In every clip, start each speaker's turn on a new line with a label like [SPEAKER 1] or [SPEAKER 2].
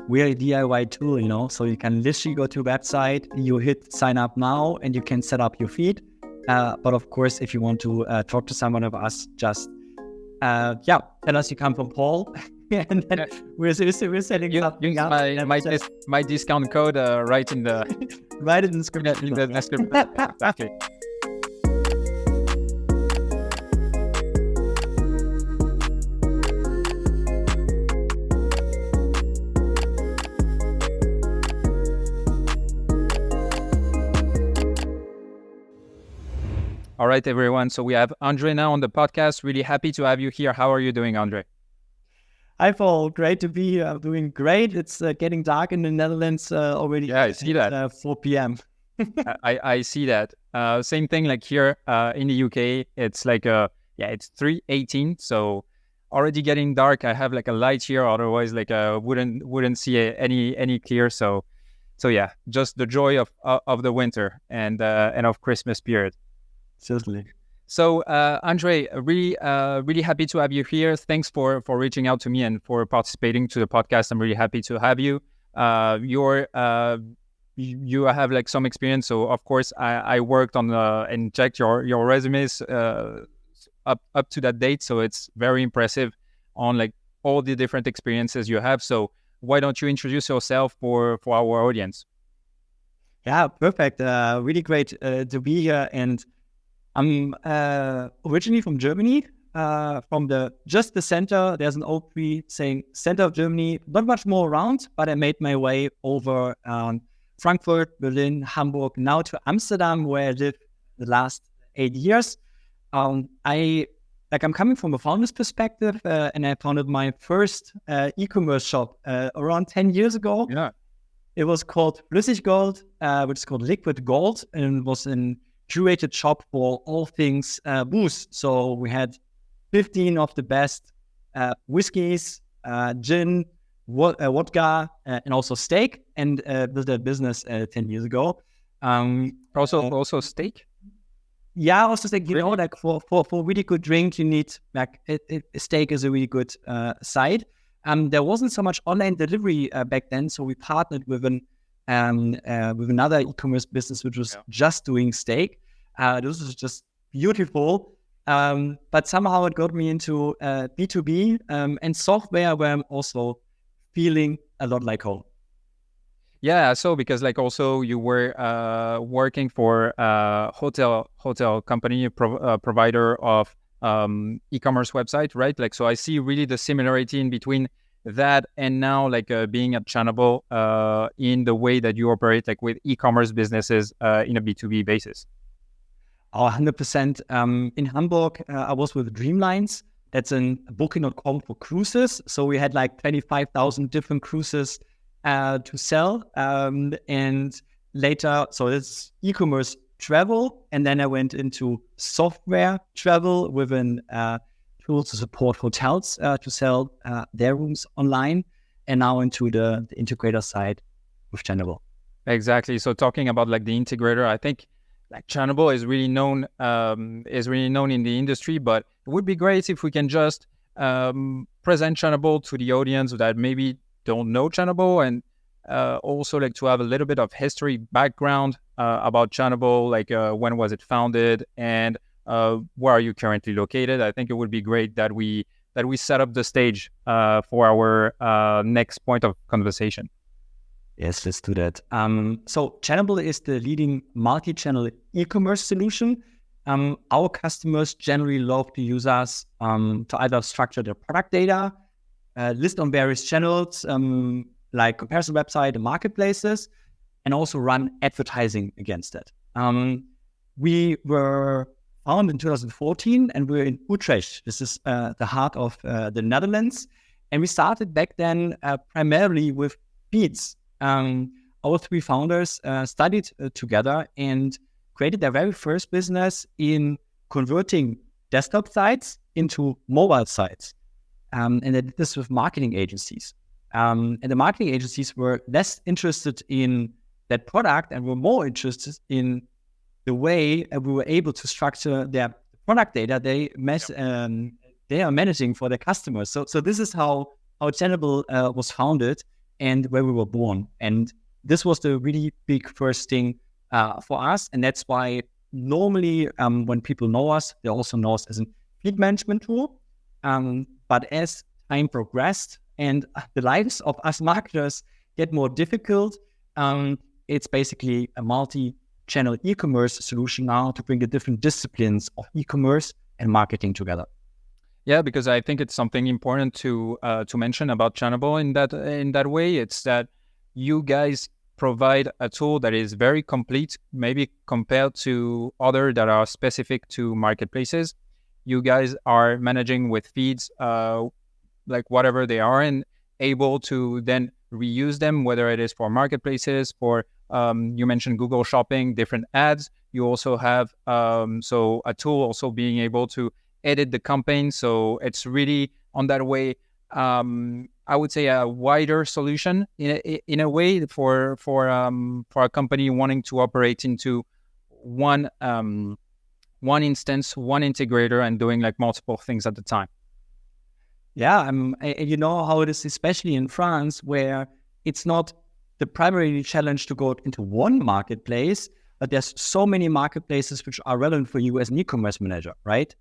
[SPEAKER 1] we're a DIY tool, so you can literally go to a website, you hit sign up now, and you can set up your feed. But of course, if you want to talk to someone of us, just tell us you come from Paul, and then we're setting up.
[SPEAKER 2] My discount code right in the
[SPEAKER 1] right in the description.
[SPEAKER 2] Exactly. All right, everyone. So we have André now on the podcast. Really happy to have you here. How are you doing, André?
[SPEAKER 1] Hi, Paul. Great to be here. I'm doing great. It's getting dark in the Netherlands already.
[SPEAKER 2] Yeah, I see that.
[SPEAKER 1] 4 p.m.
[SPEAKER 2] I see that. Same thing like here in the UK. It's like it's 3:18. So already getting dark. I have like a light here. Otherwise, like wouldn't see any clear. So yeah, just the joy of the winter and of Christmas period.
[SPEAKER 1] Certainly.
[SPEAKER 2] So, André, really happy to have you here. Thanks for reaching out to me and for participating to the podcast. I'm really happy to have you. You have like some experience. So, of course, I worked on and checked your resumes up to that date. So it's very impressive on like all the different experiences you have. So why don't you introduce yourself for our audience?
[SPEAKER 1] Yeah, perfect. Really great to be here. And I'm originally from Germany, from the center. There's an oak tree saying center of Germany, not much more around, but I made my way over Frankfurt, Berlin, Hamburg, now to Amsterdam, where I lived the last 8 years. I'm coming from a founder's perspective, and I founded my first e-commerce shop around 10 years ago.
[SPEAKER 2] Yeah.
[SPEAKER 1] It was called Flüssig Gold, which is called Liquid Gold, and it was an curated shop for all things booze. So we had 15 of the best whiskeys, gin, vodka, and also steak. And built that business 10 years ago.
[SPEAKER 2] Also steak?
[SPEAKER 1] Yeah, also steak. Like for really good drink, you need like steak is a really good side. There wasn't so much online delivery back then, so we partnered with another e-commerce business which was just doing steak. This was just beautiful, but somehow it got me into B2B and software, where I'm also feeling a lot like home.
[SPEAKER 2] Yeah, so because like also you were working for a hotel company, provider of e-commerce website, right? Like, so I see really the similarity in between that and now like being at Channable in the way that you operate like with e-commerce businesses in a B2B basis.
[SPEAKER 1] 100%. In Hamburg, I was with Dreamlines. That's a booking.com for cruises. So we had like 25,000 different cruises to sell. And later, so it's e-commerce travel. And then I went into software travel with an tool to support hotels to sell their rooms online, and now into the integrator side with Channable.
[SPEAKER 2] Exactly. So talking about like the integrator, I think like Channable is really known in the industry, but it would be great if we can just present Channable to the audience that maybe don't know Channable, and also like to have a little bit of history background about Channable, like when was it founded and where are you currently located? I think it would be great that we set up the stage for our next point of conversation.
[SPEAKER 1] Yes, let's do that. So Channable is the leading multi-channel e-commerce solution. Our customers generally love to use us to either structure their product data, list on various channels like comparison website and marketplaces, and also run advertising against it. We were founded in 2014, and we're in Utrecht. This is the heart of the Netherlands. And we started back then primarily with feeds. Our three founders studied together and created their very first business in converting desktop sites into mobile sites. And they did this with marketing agencies. And the marketing agencies were less interested in that product and were more interested in the way we were able to structure their product data they are managing for their customers. So this is how Channable was founded. and where we were born. And this was the really big first thing for us. And that's why normally when people know us, they also know us as a feed management tool. But as time progressed and the lives of us marketers get more difficult, it's basically a multi-channel e-commerce solution now to bring the different disciplines of e-commerce and marketing together.
[SPEAKER 2] Yeah, because I think it's something important to mention about Channable in that way. It's that you guys provide a tool that is very complete, maybe compared to other that are specific to marketplaces. You guys are managing with feeds, like whatever they are, and able to then reuse them, whether it is for marketplaces, for you mentioned Google Shopping, different ads. You also have so a tool also being able to edit the campaign. So it's really on that way, I would say a wider solution in a way for a company wanting to operate into one instance, one integrator, and doing like multiple things at the time.
[SPEAKER 1] Yeah, you know how it is, especially in France, where it's not the primary challenge to go into one marketplace, but there's so many marketplaces which are relevant for you as an e-commerce manager, right?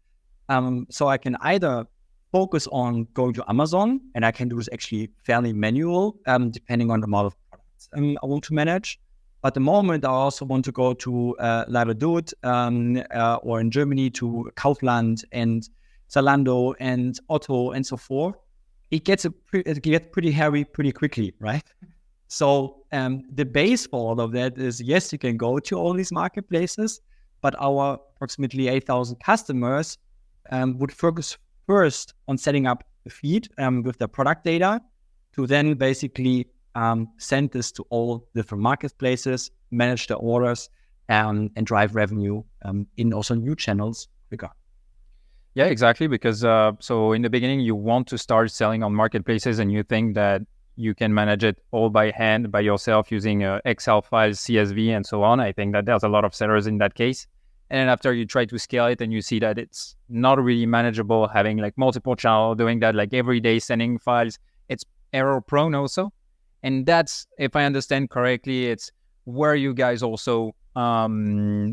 [SPEAKER 1] So I can either focus on going to Amazon, and I can do this actually fairly manual, depending on the amount of products I want to manage. But the moment I also want to go to Labadut, or in Germany to Kaufland and Zalando and Otto and so forth, it gets pretty hairy pretty quickly, right? So the base for all of that is, yes, you can go to all these marketplaces, but our approximately 8,000 customers would focus first on setting up the feed with the product data to then basically send this to all different marketplaces, manage the orders, and drive revenue in also new channels quicker.
[SPEAKER 2] Yeah, exactly. Because so in the beginning, you want to start selling on marketplaces and you think that you can manage it all by hand, by yourself, using Excel files, CSV, and so on. I think that there's a lot of sellers in that case. And then after you try to scale it and you see that it's not really manageable, having like multiple channels, doing that like every day, sending files, it's error prone also. And that's, if I understand correctly, it's where you guys also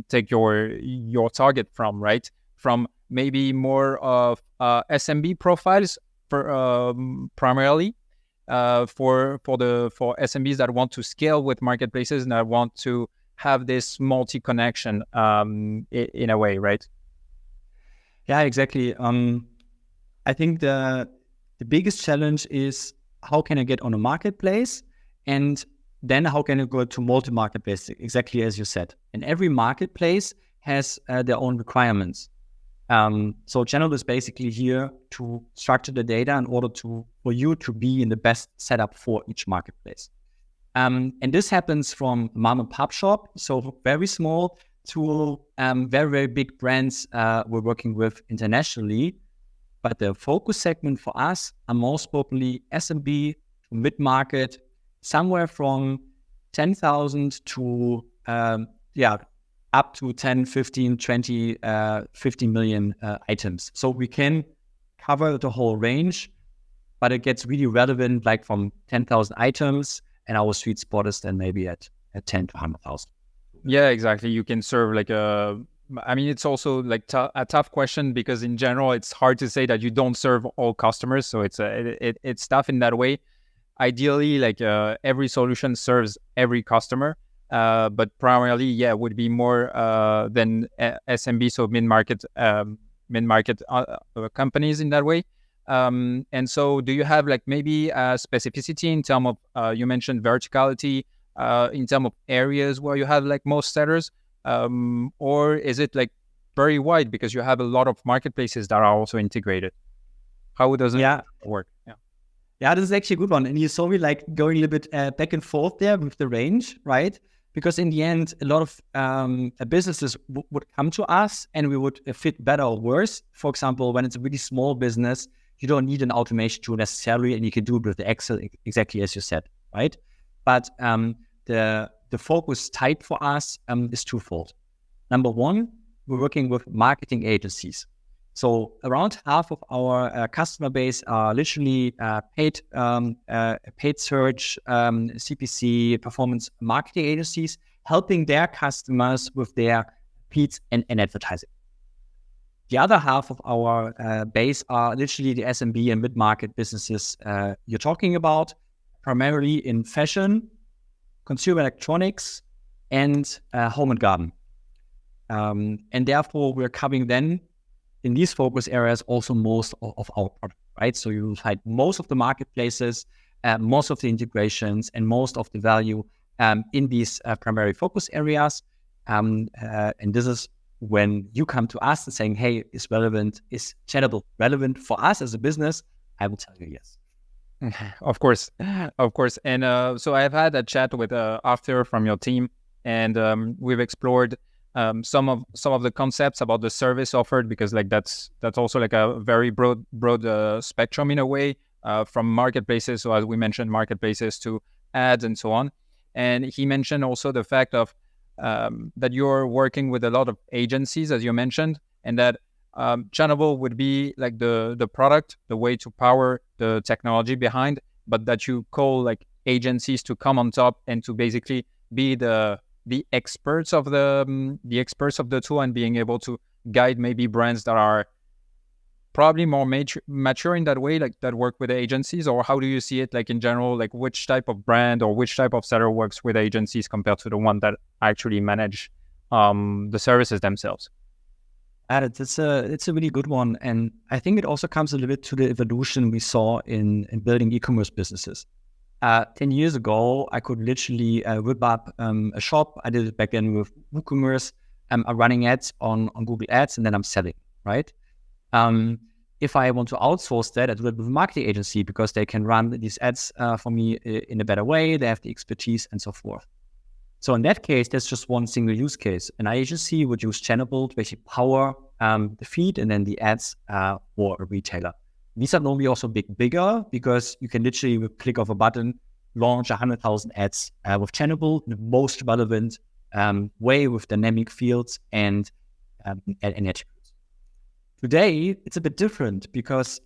[SPEAKER 2] take your target from, right? From maybe more of SMB profiles for primarily for SMBs that want to scale with marketplaces and that want to have this multi-connection in a way, right?
[SPEAKER 1] Yeah, exactly. I think the biggest challenge is how can I get on a marketplace, and then how can I go to multi-marketplace, exactly as you said. And every marketplace has their own requirements. So Channable is basically here to structure the data in order for you to be in the best setup for each marketplace. And this happens from mom and pop shop, so very small, to very, very big brands we're working with internationally. But the focus segment for us are most probably SMB to mid-market, somewhere from 10,000 to up to 10, 15, 20, 50 million items. So we can cover the whole range, but it gets really relevant like from 10,000 items, and our sweet spot is then maybe at 10 to 100,000.
[SPEAKER 2] Yeah, exactly. You can serve like I mean, it's also like a tough question because in general, it's hard to say that you don't serve all customers. So it's tough in that way. Ideally, like every solution serves every customer. But primarily, yeah, would be more than SMB, so mid-market companies in that way. And so do you have like maybe a specificity in terms of, you mentioned verticality, in terms of areas where you have like most sellers, or is it like very wide because you have a lot of marketplaces that are also integrated? How does it work?
[SPEAKER 1] Yeah, this is actually a good one. And you saw me like going a little bit back and forth there with the range, right? Because in the end, a lot of businesses would come to us and we would fit better or worse. For example, when it's a really small business, you don't need an automation tool necessarily, and you can do it with the Excel exactly as you said, right? But the focus type for us is twofold. Number one, we're working with marketing agencies. So around half of our customer base are literally paid search, CPC, performance marketing agencies, helping their customers with their feeds and advertising. The other half of our base are literally the SMB and mid-market businesses you're talking about, primarily in fashion, consumer electronics, and home and garden. And therefore, we're covering then in these focus areas also most of our product, right? So you will find most of the marketplaces, most of the integrations, and most of the value in these primary focus areas. And this is when you come to us and saying, hey, is Channable relevant for us as a business? I will tell you yes.
[SPEAKER 2] Of course. And so I've had a chat with Arthur from your team, and we've explored some of the concepts about the service offered, because like that's also like a very broad spectrum in a way, from marketplaces, so as we mentioned, marketplaces, to ads and so on. And he mentioned also the fact of that you're working with a lot of agencies, as you mentioned, and that Channable would be like the product, the way to power the technology behind, but that you call like agencies to come on top and to basically be the experts of the tool, and being able to guide maybe brands that are probably more mature in that way, like that work with agencies. Or how do you see it, like in general, like which type of brand or which type of seller works with agencies compared to the one that actually manage the services themselves?
[SPEAKER 1] It's a really good one, and I think it also comes a little bit to the evolution we saw in building e-commerce businesses. 10 years ago, I could literally whip up a shop. I did it back then with WooCommerce. I'm running ads on Google Ads, and then I'm selling, right? If I want to outsource that, I do it with a marketing agency, because they can run these ads for me in a better way. They have the expertise and so forth. So in that case, there's just one single use case. An agency would use Channable to basically power the feed and then the ads for a retailer. These are normally also bigger, because you can literally, with a click of a button, launch 100,000 ads with Channable in the most relevant way, with dynamic fields and attributes. Today, it's a bit different, because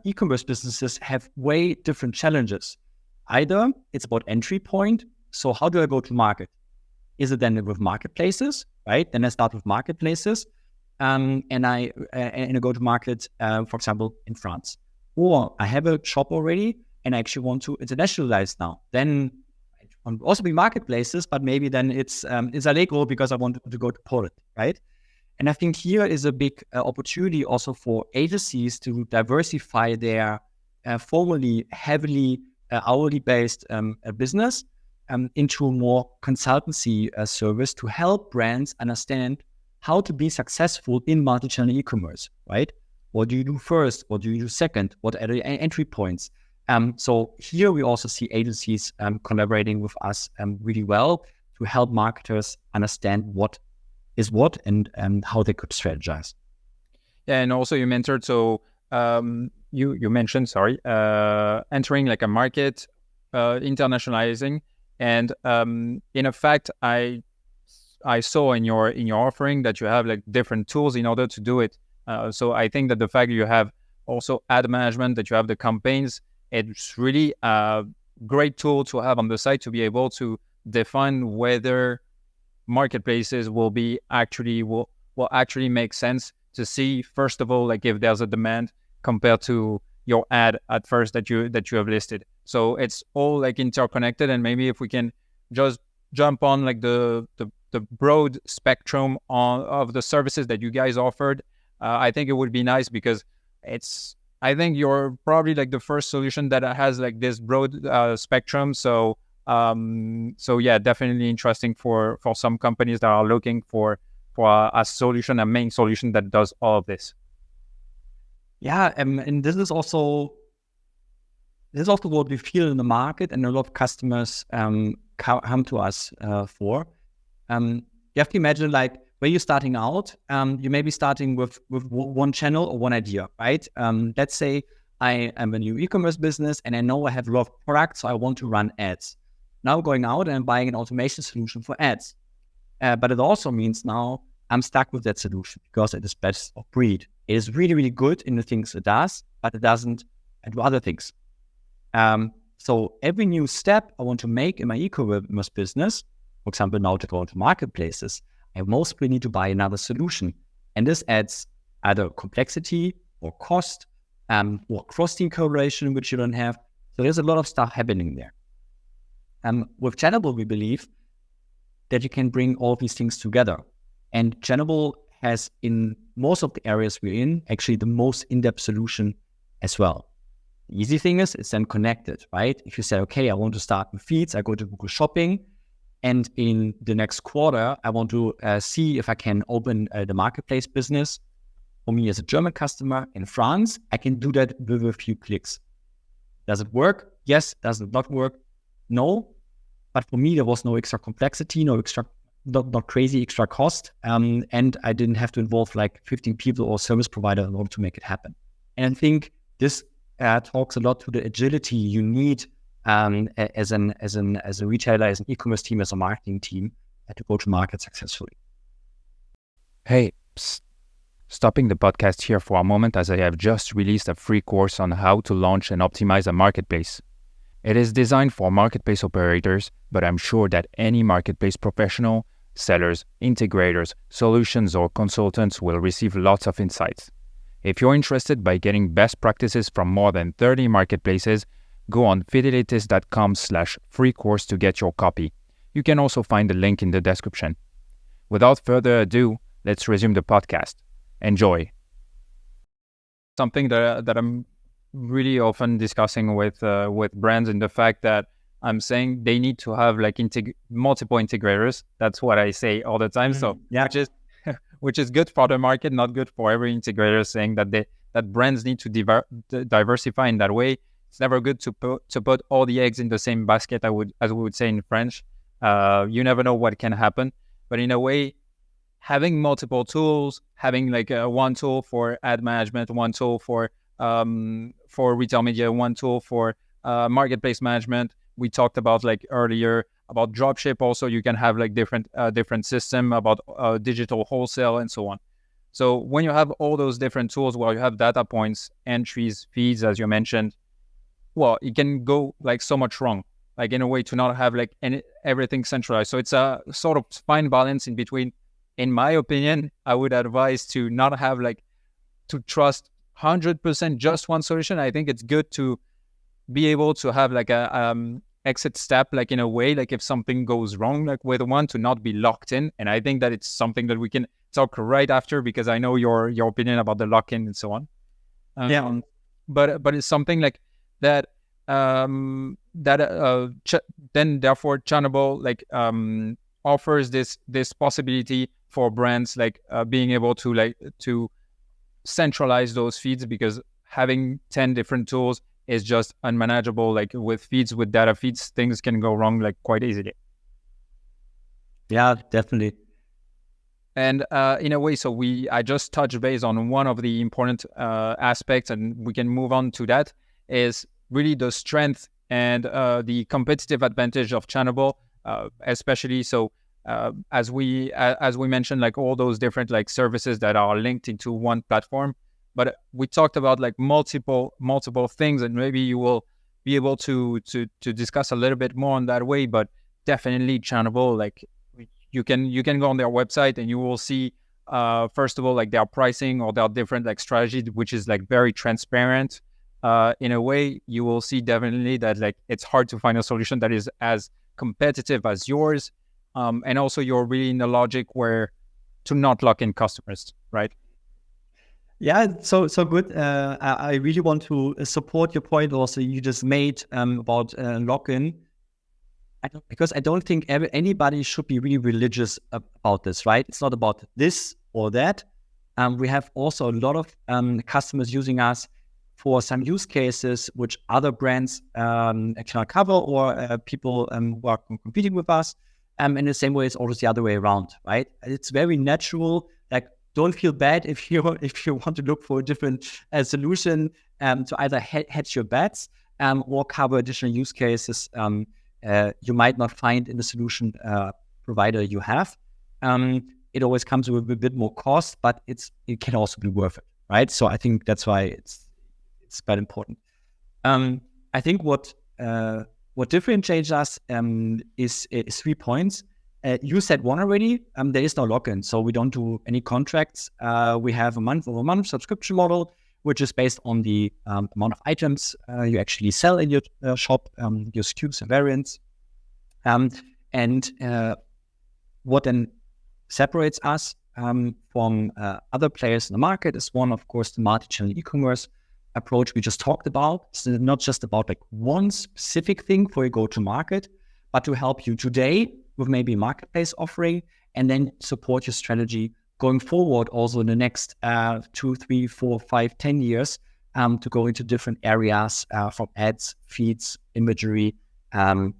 [SPEAKER 1] e-commerce businesses have way different challenges. Either it's about entry point. So how do I go to market? Is it then with marketplaces, right? Then I start with marketplaces, and I go to market, for example, in France. Or I have a shop already, and I actually want to internationalize now. Then it will also be marketplaces, but maybe then it's Allegro, because I want to go to Poland, right? And I think here is a big opportunity also for agencies to diversify their formerly heavily hourly-based business into a more consultancy service, to help brands understand how to be successful in multi-channel e-commerce, right? What do you do first? What do you do second? What are the entry points? So here we also see agencies collaborating with us really well, to help marketers understand what is what and how they could strategize.
[SPEAKER 2] Yeah, and also you mentioned entering like a market, internationalizing, and in effect, I saw in your offering that you have like different tools in order to do it. So I think that the fact that you have also ad management, that you have the campaigns, it's really a great tool to have on the site, to be able to define whether marketplaces will actually make sense, to see first of all, like if there's a demand compared to your ad at first that you have listed. So it's all like interconnected, and maybe if we can just jump on like the broad spectrum of the services that you guys offered, I think it would be nice, because I think you're probably like the first solution that has like this broad spectrum. So yeah, definitely interesting for some companies that are looking for a solution, a main solution that does all of this.
[SPEAKER 1] Yeah, and this is also what we feel in the market, and a lot of customers come to us for. You have to imagine, like, when you're starting out, you may be starting with one channel or one idea, right? Let's say I am a new e-commerce business, and I know I have a lot of products, so I want to run ads. Now going out and buying an automation solution for ads. But it also means now I'm stuck with that solution because it is best of breed. It is really, really good in the things it does, but it doesn't do other things. So every new step I want to make in my e-commerce business, for example, now to go into marketplaces, I mostly need to buy another solution. And this adds either complexity or cost or cross-team collaboration, which you don't have. So there's a lot of stuff happening there. With Channable, we believe that you can bring all these things together. And Channable has, in most of the areas we're in, actually the most in-depth solution as well. The easy thing is it's then connected, right? If you say, okay, I want to start with feeds, I go to Google Shopping, and in the next quarter, I want to see if I can open the marketplace business for me as a German customer in France. I can do that with a few clicks. Does it work? Yes. Does it not work? No. But for me, there was no extra complexity, no extra, not crazy extra cost. And I didn't have to involve like 15 people or service provider in order to make it happen. And I think this talks a lot to the agility you need as a retailer, as an e-commerce team, as a marketing team to go to market successfully.
[SPEAKER 2] Hey, stopping the podcast here for a moment, as I have just released a free course on how to launch and optimize a marketplace. It is designed for marketplace operators, but I'm sure that any marketplace professional, sellers, integrators, solutions, or consultants will receive lots of insights. If you're interested by getting best practices from more than 30 marketplaces, go on feedelitist.com/free course to get your copy. You can also find the link in the description. Without further ado, let's resume the podcast. Enjoy. Something that I'm really often discussing with brands, and the fact that I'm saying they need to have like multiple integrators. That's what I say all the time. So
[SPEAKER 1] yeah,
[SPEAKER 2] which is good for the market, not good for every integrator. Saying that brands need to diversify in that way. It's never good to put all the eggs in the same basket. As we would say in French. You never know what can happen. But in a way, having multiple tools, having like one tool for ad management, one tool for retail media, one tool for marketplace management. We talked about like earlier about dropship. Also, you can have like different system about digital wholesale and so on. So when you have all those different tools, well, you have data points, entries, feeds, as you mentioned. Well, it can go like so much wrong. Like in a way to not have like everything centralized. So it's a sort of fine balance in between. In my opinion, I would advise to not have like to trust 100% just one solution. I think it's good to be able to have like a exit step, like in a way, like if something goes wrong, like with one, to not be locked in. And I think that it's something that we can talk right after, because I know your opinion about the lock-in and so on. But it's something like that. Then therefore Channable like offers this possibility for brands like being able to centralize those feeds, because having 10 different tools is just unmanageable. Like with data feeds, things can go wrong like quite easily.
[SPEAKER 1] Yeah, definitely.
[SPEAKER 2] And in a way, so I just touched base on one of the important aspects, and we can move on to that, is really the strength and the competitive advantage of Channable, especially so as we mentioned, like all those different like services that are linked into one platform. But we talked about like multiple things, and maybe you will be able to discuss a little bit more on that way. But definitely Channable, like you can go on their website and you will see first of all like their pricing or their different like strategy, which is like very transparent. In a way, you will see definitely that like it's hard to find a solution that is as competitive as yours, and also you're really in the logic where to not lock in customers, right?
[SPEAKER 1] Yeah, so good. I really want to support your point also you just made about lock-in. Because I don't think anybody should be really religious about this, right? It's not about this or that. We have also a lot of customers using us for some use cases which other brands cannot cover, or people who are competing with us. In the same way, it's always the other way around, right? It's very natural. Like, don't feel bad if you want to look for a different solution to either hedge your bets or cover additional use cases you might not find in the solution provider you have. it always comes with a bit more cost, but it can also be worth it, right? So I think that's why it's quite important. I think what differentiates us is 3 points. You said one already. There is no lock-in, so we don't do any contracts. We have a month-over-month subscription model, which is based on the amount of items you actually sell in your shop, your SKUs and variants. And what then separates us from other players in the market is one, of course, the multi-channel e-commerce approach we just talked about. So not just about like one specific thing for your go-to-market, but to help you today with maybe a marketplace offering, and then support your strategy going forward also in the next 2, 3, 4, 5, 10 years to go into different areas from ads, feeds, imagery, and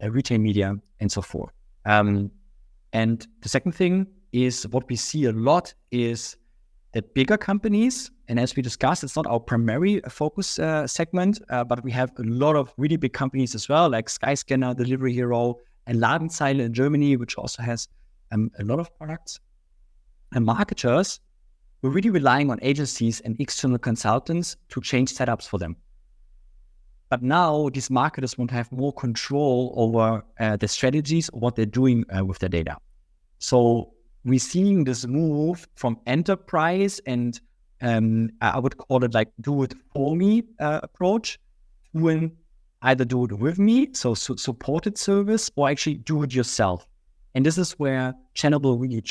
[SPEAKER 1] retail media, and so forth. And the second thing is what we see a lot is that bigger companies, and as we discussed, it's not our primary focus segment, but we have a lot of really big companies as well, like Skyscanner, Delivery Hero, and Ladenzeile in Germany, which also has a lot of products. And marketers were really relying on agencies and external consultants to change setups for them. But now these marketers want to have more control over the strategies or what they're doing with their data. So we're seeing this move from enterprise and I would call it like do it for me approach to either do it with me, so supported service, or actually do it yourself. And this is where Channable really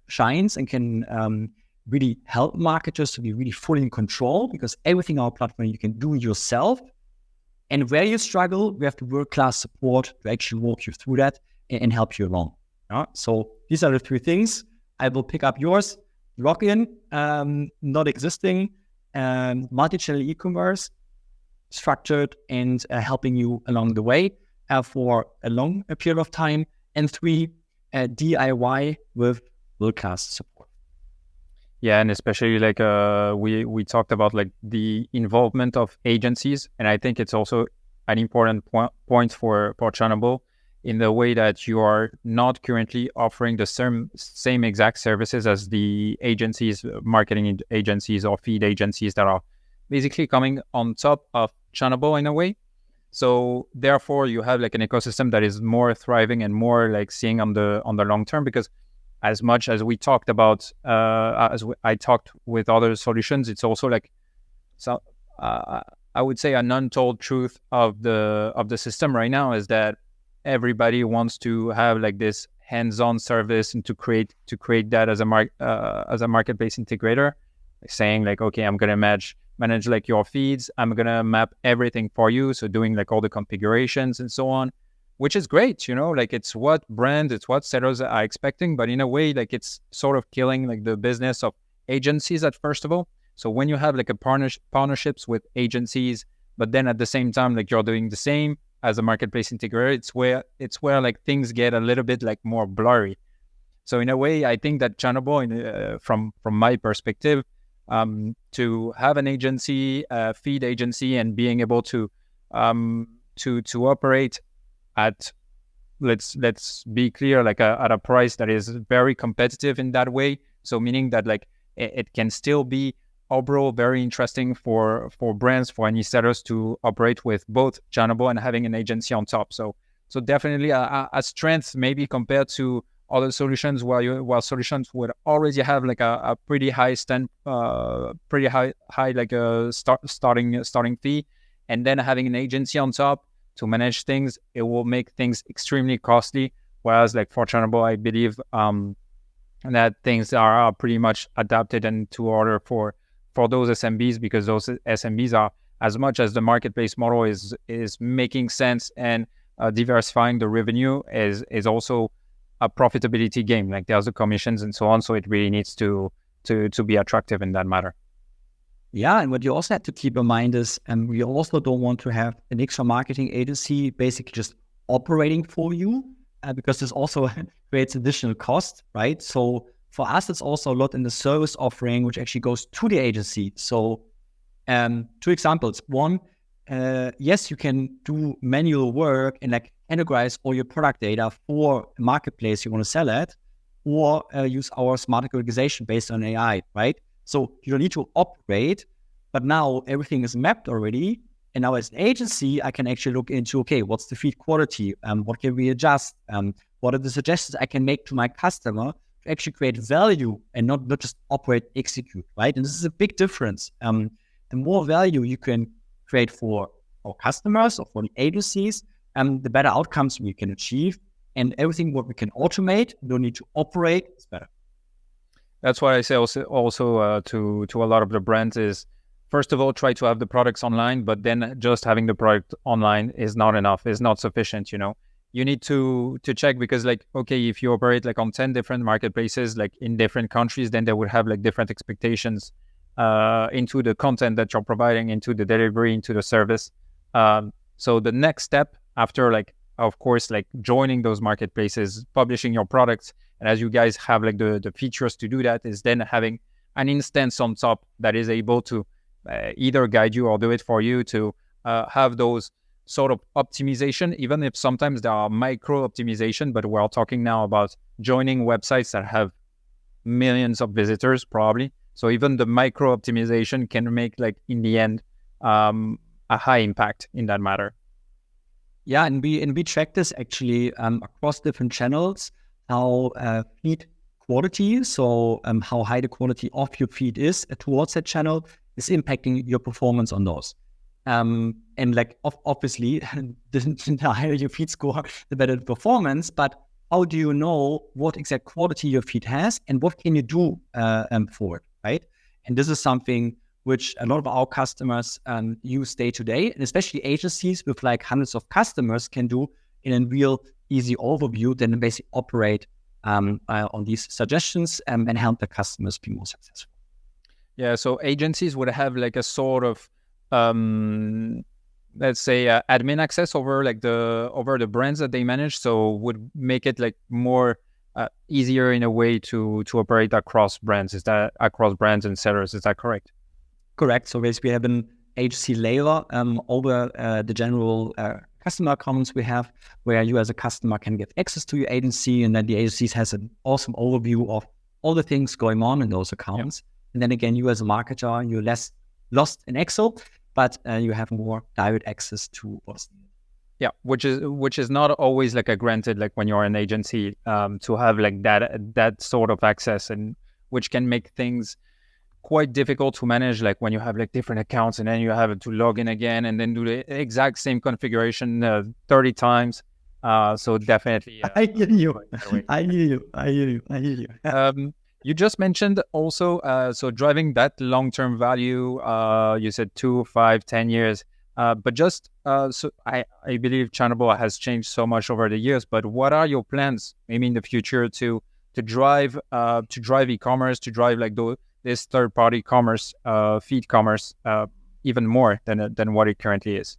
[SPEAKER 1] shines and can really help marketers to be really fully in control, because everything on our platform you can do yourself. And where you struggle, we have the world-class support to actually walk you through that and help you along. So these are the 3 things. I will pick up yours. Lock-in, not existing, multi-channel e-commerce, structured and helping you along the way for a long period of time. And 3, DIY with world-class support.
[SPEAKER 2] Yeah, and especially like we talked about like the involvement of agencies, and I think it's also an important point for Channable in the way that you are not currently offering the same exact services as the agencies, marketing agencies or feed agencies that are basically coming on top of Channable in a way. So therefore, you have like an ecosystem that is more thriving and more like seeing on the long term, because as much as we talked about, I talked with other solutions, it's also like, so I would say an untold truth of the system right now is that everybody wants to have like this hands-on service and to create that as a marketplace integrator, saying like, okay, I'm gonna manage like your feeds, I'm gonna map everything for you, so doing like all the configurations and so on. Which is great, like it's what sellers are expecting, but in a way, like it's sort of killing like the business of agencies at first of all. So when you have like a partnerships with agencies, but then at the same time, like you're doing the same as a marketplace integrator, it's where like things get a little bit like more blurry. So in a way, I think that Channable, from my perspective, to have an agency, feed agency, and being able to operate at, let's be clear, like at a price that is very competitive in that way. So meaning that like it can still be overall very interesting for brands, for any sellers to operate with both Channable and having an agency on top. So definitely a strength maybe compared to other solutions while solutions would already have like a pretty high like a starting fee, and then having an agency on top to manage things, it will make things extremely costly. Whereas like for Channable, I believe that things are pretty much adapted and to order for those SMBs, because those SMBs are, as much as the marketplace model is making sense and diversifying the revenue, is also a profitability game. Like there's the commissions and so on. So it really needs to be attractive in that matter.
[SPEAKER 1] Yeah, and what you also have to keep in mind is, we also don't want to have an extra marketing agency basically just operating for you, because this also creates additional cost, right? So for us, it's also a lot in the service offering, which actually goes to the agency. So 2 examples. One, yes, you can do manual work and like categorize all your product data for a marketplace you want to sell at, or use our smart categorization based on AI, right? So you don't need to operate, but now everything is mapped already. And now as an agency, I can actually look into, okay, what's the feed quality? What can we adjust? What are the suggestions I can make to my customer to actually create value and not just operate, execute, right? And this is a big difference. The more value you can create for our customers or for the agencies, the better outcomes we can achieve. And everything what we can automate, don't need to operate, is better.
[SPEAKER 2] That's what I say also to a lot of the brands is, first of all, try to have the products online, but then just having the product online is not enough, is not sufficient, you know. You need to check, because like, okay, if you operate like on 10 different marketplaces, like in different countries, then they would have like different expectations into the content that you're providing, into the delivery, into the service. So the next step after, like, of course, like joining those marketplaces, publishing your products, and as you guys have like the features to do that, is then having an instance on top that is able to either guide you or do it for you, to have those sort of optimization, even if sometimes there are micro optimization, but we're talking now about joining websites that have millions of visitors probably. So even the micro optimization can make, like, in the end, a high impact in that matter.
[SPEAKER 1] Yeah, and we track this actually across different channels, how feed quality, so how high the quality of your feed is towards that channel, is impacting your performance on those. And like obviously, the higher your feed score, the better the performance. But how do you know what exact quality your feed has and what can you do for it, right? And this is something which a lot of our customers use day to day, and especially agencies with like hundreds of customers can do in a real easy overview, then basically operate on these suggestions and help the customers be more successful.
[SPEAKER 2] Yeah, so agencies would have like a sort of, let's say, admin access over like the brands that they manage, so would make it like more easier in a way to operate across brands. Is that across brands and sellers? Is that correct?
[SPEAKER 1] Correct. So basically we have an agency layer over the general customer accounts we have, where you as a customer can get access to your agency, and then the agency has an awesome overview of all the things going on in those accounts. Yep. And then again, you as a marketer, you're less lost in Excel, but you have more direct access to what's needed.
[SPEAKER 2] Yeah, which is not always like a granted, like when you're an agency, to have like that sort of access, and which can make things quite difficult to manage, like when you have like different accounts and then you have to log in again and then do the exact same configuration 30 times. So definitely.
[SPEAKER 1] I hear you.
[SPEAKER 2] You just mentioned also, so driving that long-term value, you said 2, 5, 10 years. But just, so I believe Channable has changed so much over the years, but what are your plans maybe in the future to drive e-commerce, to drive like this third-party commerce, feed commerce, even more than what it currently is?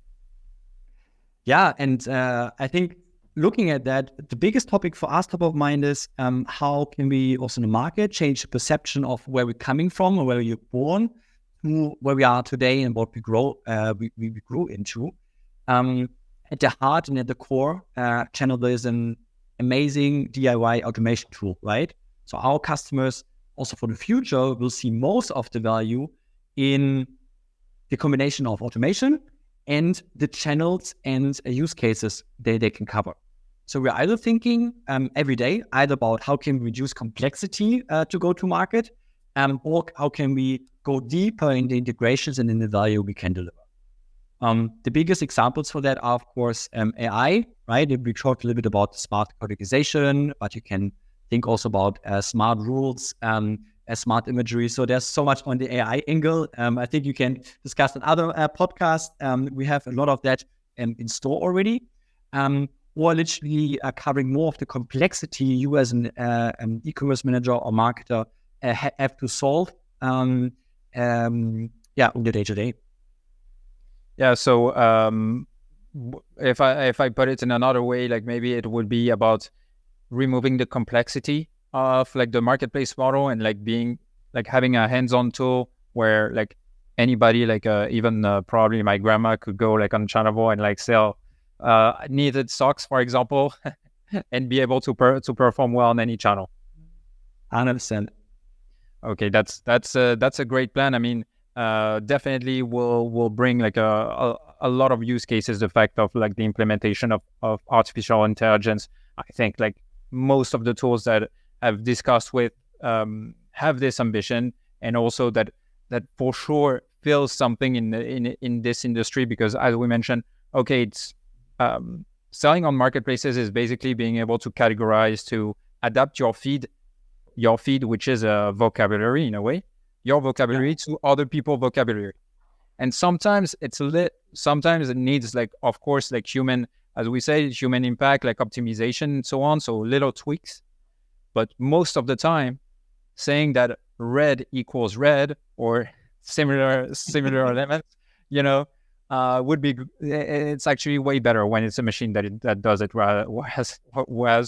[SPEAKER 1] Yeah, and I think looking at that, the biggest topic for us top of mind is how can we also in the market change the perception of where we're coming from or where you're born to where we are today and what we grew into. At the heart and at the core, Channable is an amazing DIY automation tool, right? So our customers also for the future will see most of the value in the combination of automation and the channels and use cases they can cover. So we're either thinking every day either about how can we reduce complexity to go to market, or how can we go deeper in the integrations and in the value we can deliver. The biggest examples for that are, of course, AI, right? We talked a little bit about smart categorization, but you can think also about smart rules, smart imagery. So there's so much on the AI angle. I think you can discuss in other podcasts. We have a lot of that in store already. Or literally covering more of the complexity you as an e-commerce manager or marketer have to solve in the day-to-day.
[SPEAKER 2] Yeah, so if I put it in another way, like maybe it would be about removing the complexity of like the marketplace model and like being like having a hands-on tool where like anybody, like even probably my grandma could go like on Channable and like sell knitted socks, for example, and be able to perform well on any channel.
[SPEAKER 1] 100%.
[SPEAKER 2] Okay, that's a great plan. I mean, definitely will bring like a lot of use cases. The fact of like the implementation of artificial intelligence. I think like most of the tools that I've discussed with have this ambition, and also that for sure fills something in this industry, because as we mentioned, okay, it's selling on marketplaces is basically being able to categorize, to adapt your feed, which is a vocabulary in a way, your vocabulary to other people's vocabulary. And sometimes sometimes it needs like, of course, like human, as we say, human impact, like optimization and so on. So little tweaks. But most of the time, saying that red equals red or similar elements, would be, it's actually way better when it's a machine that does it, whereas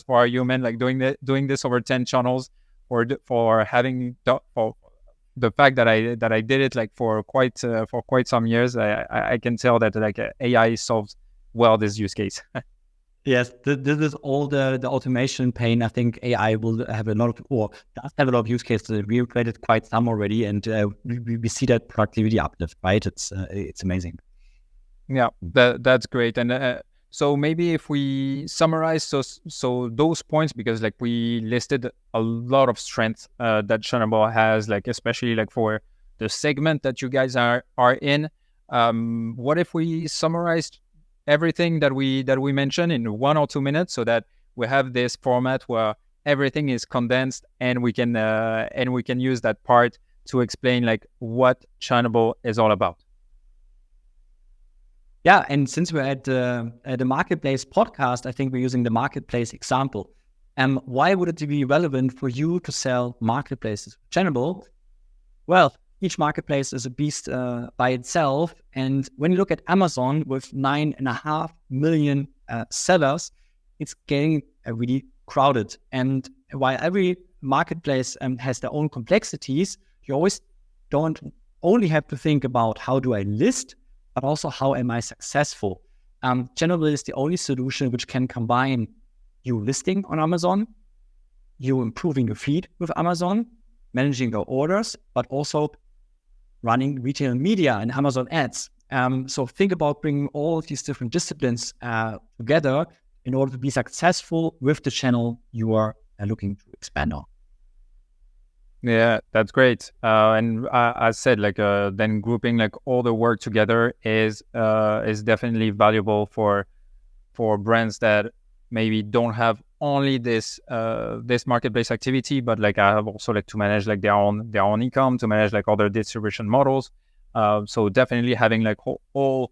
[SPEAKER 2] for a human, like doing this over 10 channels, for having for the fact that I did it like for quite some years, I can tell that like AI solves well this use case.
[SPEAKER 1] Yes, this is all the automation pain. I think AI will have a lot of, or does have a lot of use cases. We've created quite some already, and we see that productivity uplift, right? It's amazing.
[SPEAKER 2] Yeah, that's great. And so maybe if we summarize so those points, because like we listed a lot of strengths that Channable has, like especially like for the segment that you guys are in. What if we summarized everything that we mentioned in 1 or 2 minutes, so that we have this format where everything is condensed, and we can use that part to explain like what Channable is all about.
[SPEAKER 1] Yeah, and since we're at the marketplace podcast, I think we're using the marketplace example. Why would it be relevant for you to sell marketplaces? Channable, well, each marketplace is a beast by itself. And when you look at Amazon with 9.5 million sellers, it's getting really crowded. And while every marketplace has their own complexities, you always don't only have to think about how do I list, but also how am I successful? Channable is the only solution which can combine you listing on Amazon, you improving your feed with Amazon, managing your orders, but also running retail media and Amazon ads. So think about bringing all of these different disciplines together in order to be successful with the channel you are looking to expand on.
[SPEAKER 2] Yeah, that's great. And as said, like then grouping like all the work together is definitely valuable for brands that maybe don't have only this marketplace activity, but like I have also like to manage like their own e-com, to manage like other distribution models. So definitely having like all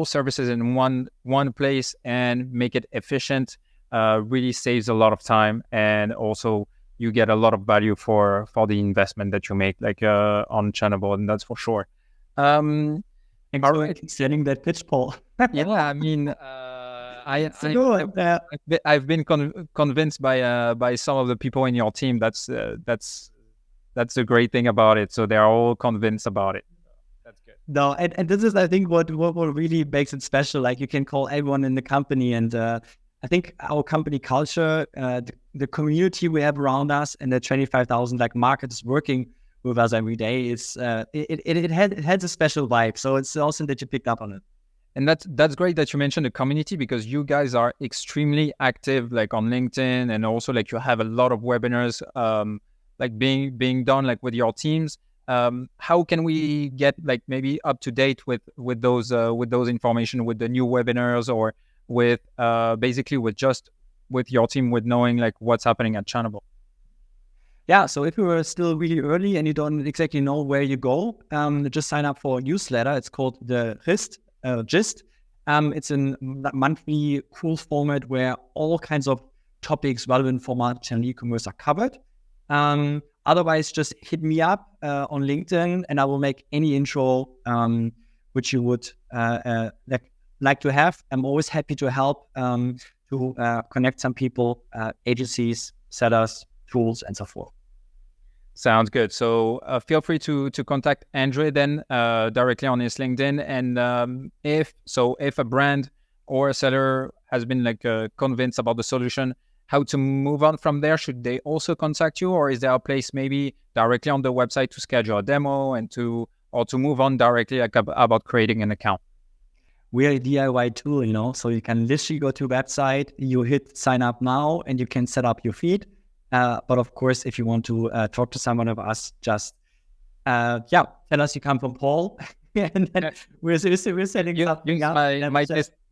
[SPEAKER 2] services in one place and make it efficient really saves a lot of time, and also you get a lot of value for the investment that you make, like on Channable, and that's for sure.
[SPEAKER 1] Thanks for extending that pitch, Paul.
[SPEAKER 2] Yeah, I mean, I've been convinced by some of the people in your team. That's the great thing about it. So they're all convinced about it. That's good.
[SPEAKER 1] No, and this is, I think, what really makes it special. Like you can call everyone in the company, and I think our company culture, the community we have around us, and the 25,000 like marketers working with us every day, is it has a special vibe. So it's awesome that you picked up on it.
[SPEAKER 2] And that's great that you mentioned the community, because you guys are extremely active, like on LinkedIn, and also like you have a lot of webinars, like being done like with your teams. How can we get like maybe up to date with those information, with the new webinars, or with basically with your team, with knowing like what's happening at Channable?
[SPEAKER 1] Yeah, so if you are still really early and you don't exactly know where you go, just sign up for a newsletter. It's called the Gist. It's a monthly cool format where all kinds of topics relevant for multi-channel e-commerce are covered. Otherwise, just hit me up on LinkedIn, and I will make any intro which you would like to have. I'm always happy to help to connect some people, agencies, sellers, tools, and so forth.
[SPEAKER 2] Sounds good. So feel free to contact André then directly on his LinkedIn. And if a brand or a seller has been like convinced about the solution, how to move on from there? Should they also contact you, or is there a place maybe directly on the website to schedule a demo and to move on directly about creating an account?
[SPEAKER 1] We're a DIY tool, so you can literally go to a website, you hit sign up now, and you can set up your feed. But of course, if you want to talk to someone of us, just tell us you come from Paul, and then we're setting something up.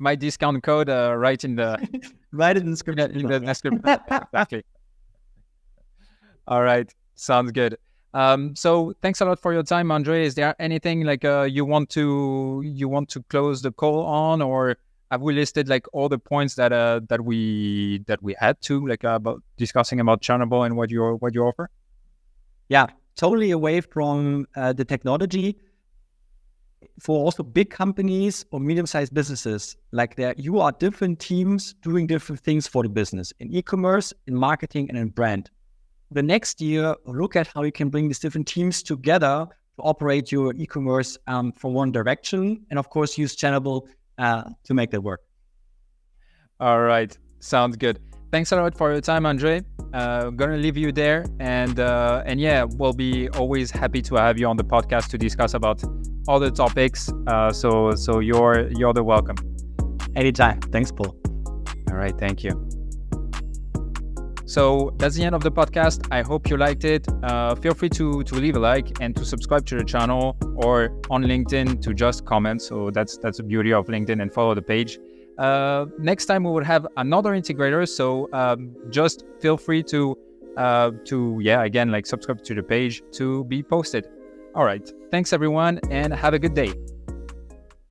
[SPEAKER 2] My discount code right in the
[SPEAKER 1] right in the description.
[SPEAKER 2] Exactly. All right, sounds good. So thanks a lot for your time, André. Is there anything like you want to close the call on, or have we listed like all the points that we had to like about discussing about Channable and what you offer?
[SPEAKER 1] Yeah, totally away from the technology. For also big companies or medium-sized businesses, you are different teams doing different things for the business in e-commerce, in marketing, and in brand. The next year, look at how you can bring these different teams together to operate your e-commerce from one direction, and of course use Channable to make that work.
[SPEAKER 2] All right, sounds good. Thanks a lot for your time, André. Gonna leave you there, and yeah, we'll be always happy to have you on the podcast to discuss about all the topics. So you're the welcome.
[SPEAKER 1] Anytime. Thanks, Paul.
[SPEAKER 2] All right, thank you. So that's the end of the podcast. I hope you liked it. Feel free to leave a like and to subscribe to the channel, or on LinkedIn to just comment. So that's the beauty of LinkedIn, and follow the page. Next time we will have another integrator. So just feel free to again, like subscribe to the page to be posted. All right. Thanks everyone, and have a good day.